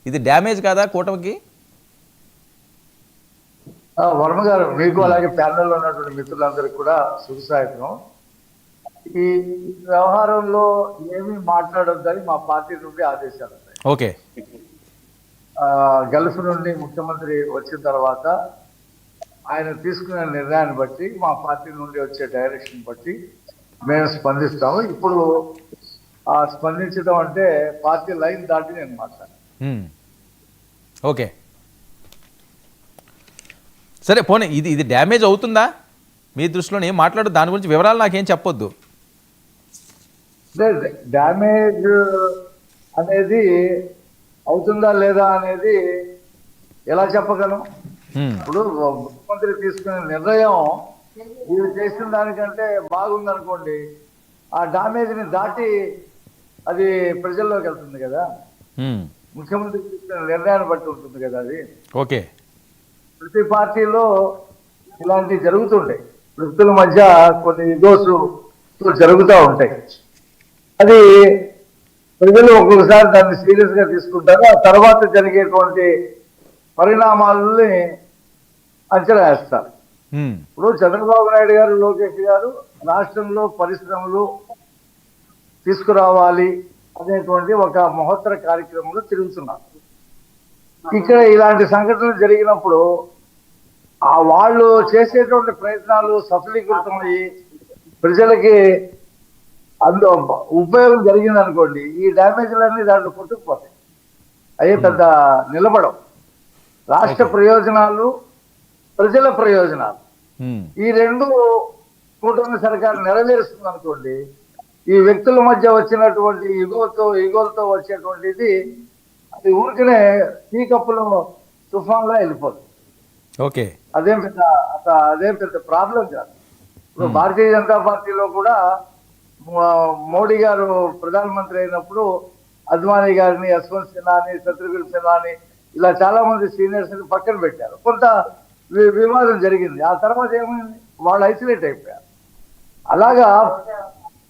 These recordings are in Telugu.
ఇది డ్యామేజ్ కాదా కూటమికి? వర్మ గారు, మీకు అలాగే ప్యానెల్లో ఉన్నటువంటి మిత్రులందరికీ కూడా శుభసాయత్రం. ఈ వ్యవహారంలో ఏమీ మాట్లాడొద్దని మా పార్టీ నుండి ఆదేశాలు ఉన్నాయి. ఓకే. గల్ఫ్ నుండి ముఖ్యమంత్రి వచ్చిన తర్వాత ఆయన తీసుకునే నిర్ణయాన్ని బట్టి, మా పార్టీ నుండి వచ్చే డైరెక్షన్ బట్టి మేము స్పందిస్తాము. ఇప్పుడు స్పందించడం అంటే పార్టీ లైన్ దాటి నేను మాట్లాడాను. ఓకే, సరే పోనీ ఇది డ్యామేజ్ అవుతుందా మీ దృష్టిలోనే? ఏం మాట్లాడు, దాని గురించి వివరాలు నాకేం చెప్పొద్దు. డ్యామేజ్ అనేది అవుతుందా లేదా అనేది ఎలా చెప్పగలం? ఇప్పుడు ముఖ్యమంత్రి తీసుకునే నిర్ణయం వీళ్ళు చేసిన దానికంటే బాగుందనుకోండి, ఆ డామేజ్ని దాటి అది ప్రజల్లోకి వెళ్తుంది కదా. ముఖ్యమంత్రి తీసుకునే నిర్ణయాన్ని బట్టి ఉంటుంది కదా అది. ఓకే. ప్రతి పార్టీలో ఇలాంటివి జరుగుతుంటాయి. వ్యక్తుల మధ్య కొన్ని ఈగోస్ జరుగుతూ ఉంటాయి. అది ప్రజలు ఒక్కొక్కసారి దాన్ని సీరియస్ గా తీసుకుంటారు. ఆ తర్వాత జరిగేటువంటి పరిణామాలని అంచనా వేస్తారు. ఇప్పుడు చంద్రబాబు నాయుడు గారు, లోకేష్ గారు రాష్ట్రంలో పరిశ్రమలు తీసుకురావాలి అనేటువంటి ఒక మహోత్తర కార్యక్రమంలో తిరుగుతున్నారు. ఇక్కడ ఇలాంటి సంఘటనలు జరిగినప్పుడు వాళ్ళు చేసేటువంటి ప్రయత్నాలు సఫలీకృతమయ్యి ప్రజలకి ఉపయోగం జరిగింది అనుకోండి, ఈ డ్యామేజ్లన్నీ దాంట్లో కొట్టుకుపోతాయి. అయ్యే పెద్ద నిలబడం. రాష్ట్ర ప్రయోజనాలు, ప్రజల ప్రయోజనాలు, ఈ రెండు కూటమి సర్కారు నెరవేరుస్తుంది అనుకోండి, ఈ వ్యక్తుల మధ్య వచ్చినటువంటి ఈగోలతో వచ్చేటువంటిది అది ఊరికనే టీ కప్పులో తుఫాన్లా వెళ్ళిపోతుంది. ఓకే. అదేం పెద్ద ప్రాబ్లం కాదు. ఇప్పుడు భారతీయ జనతా పార్టీలో కూడా మోడీ గారు ప్రధానమంత్రి అయినప్పుడు అద్వానీ గారిని, యశ్వంత్ సిన్హాని, శత్రుఘ్న సిన్హాని ఇలా చాలా మంది సీనియర్స్ ని పక్కన పెట్టారు. కొంత వివాదం జరిగింది. ఆ తర్వాత ఏమైంది, వాళ్ళు ఐసోలేట్ అయిపోయారు. అలాగా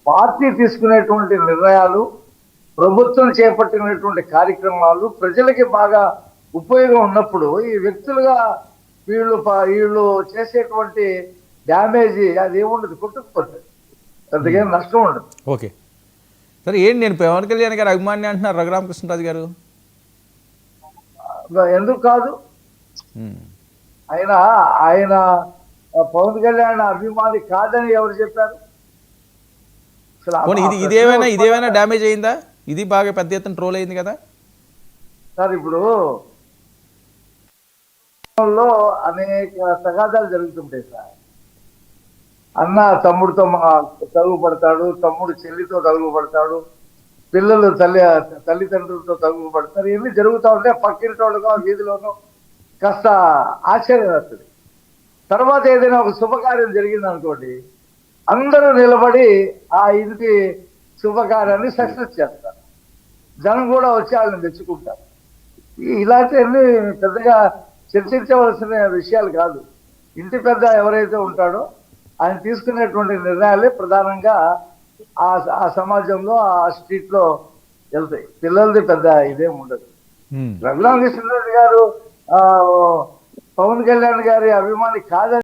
పార్టీ తీసుకునేటువంటి నిర్ణయాలు, ప్రభుత్వం చేపట్టినటువంటి కార్యక్రమాలు ప్రజలకి బాగా ఉపయోగం ఉన్నప్పుడు ఈ వ్యక్తులుగా వీళ్ళు చేసేటువంటి డ్యామేజ్ అది ఏముండదు, కొట్టుకుపోతుంది. అంతకేం నష్టం ఉండదు. ఓకే, సరే. ఏంటి, నేను పవన్ కళ్యాణ్ గారు అభిమాని అంటున్నారు రఘురామకృష్ణరాజు గారు? ఎందుకు కాదు? ఆయన పవన్ కళ్యాణ్ అభిమాని కాదని ఎవరు చెప్పారు? ఇదేమైనా డ్యామేజ్ అయిందా? ఇది బాగా పెద్ద ఎత్తున ట్రోల్ అయింది కదా సార్. ఇప్పుడు అనేక తగాదాలు జరుగుతుంటాయి సార్. అన్న తమ్ముడితో తగువ పడతాడు, తమ్ముడు చెల్లితో తగువ పడతాడు, పిల్లలు తల్లిదండ్రులతో తగువ పడతారు. ఇవన్నీ జరుగుతూ ఉంటే పక్కింటోళ్ళుగా వీధిలోనూ కాస్త ఆశ్చర్యం వస్తుంది. తర్వాత ఏదైనా ఒక శుభకార్యం జరిగింది అనుకోండి, అందరూ నిలబడి ఆ ఇంటి శుభకార్యాన్ని సక్సెస్ చేస్తారు. జనం కూడా వచ్చి వాళ్ళని మెచ్చుకుంటారు. ఇలాంటివన్నీ పెద్దగా చర్చించవలసిన విషయాలు కాదు. ఇంటి పెద్ద ఎవరైతే ఉంటాడో ఆయన తీసుకునేటువంటి నిర్ణయాలే ప్రధానంగా ఆ సమాజంలో, ఆ స్ట్రీట్ లో వెళ్తాయి. పిల్లలది పెద్ద ఇదేం ఉండదు. రఘురామకృష్ణరాజు గారు పవన్ కళ్యాణ్ గారి అభిమాని కాదని